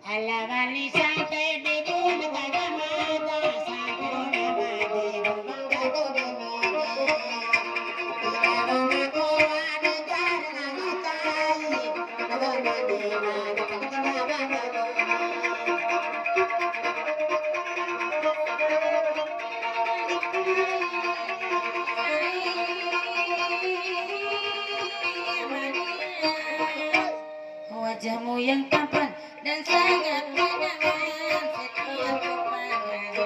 Alawali sampai di bumi kadamata sampurna mati gumbang kadode mati kadang aku ada karena matai kadang mati mati kadang wajahmu yang tampan dan sangat menawan setiap kepanjangan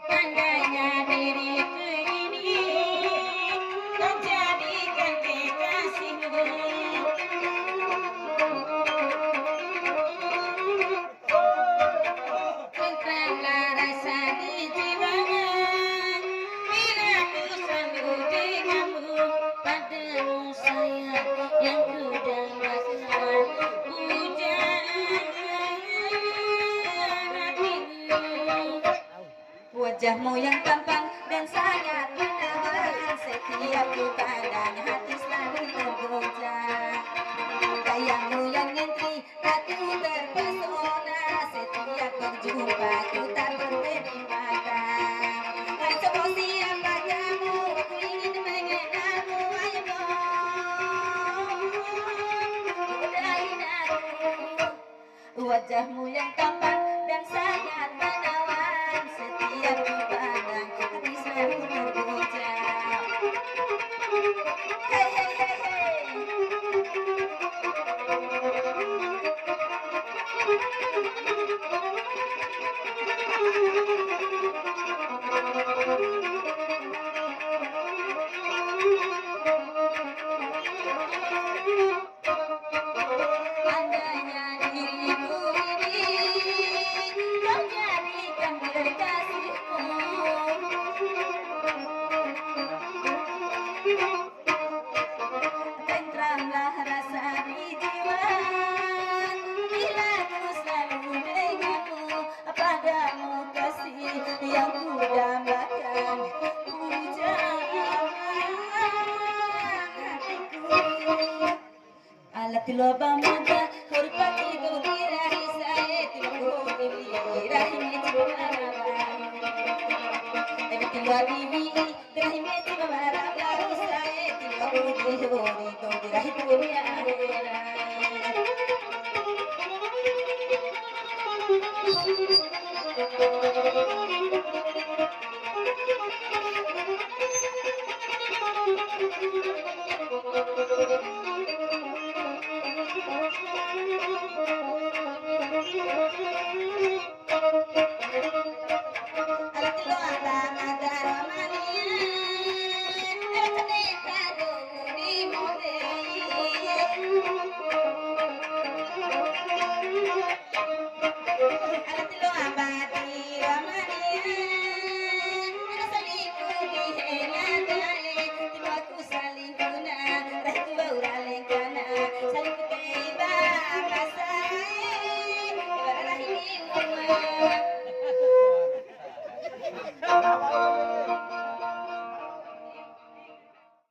andainya diriku ini kau jadikan kekasihmu tentramlah rasa di jiwamu bila ku sambut denganmu padamu sayang yang ku dambakan pujaan hatiku. Wajahmu yang tampan dan sangat menawan setiap ku pandang hati selalu tergoncang gayangmu yang nyentri aku terpesona setiap berjumpa ku tak berbeda mata hai coba siapa kamu aku ingin mengenalmu ayo dong udahin aku wajahmu yang tampan dan sangat menawan setiap ku pandang hati selalu tergoncang hey hey hey hey andainya diriku ini kau jadikan kekasihmu tentramlah rasa di jiwa bila ku selalu denganmu padamu kasih yang ku dambakan pujaan hatiku alat loba muda hormati kau dirahi saya tiba dirahi metu maraban tapi tiba bibi dirahi metu maraban saya tiba hori kau dirahi dunia akhirat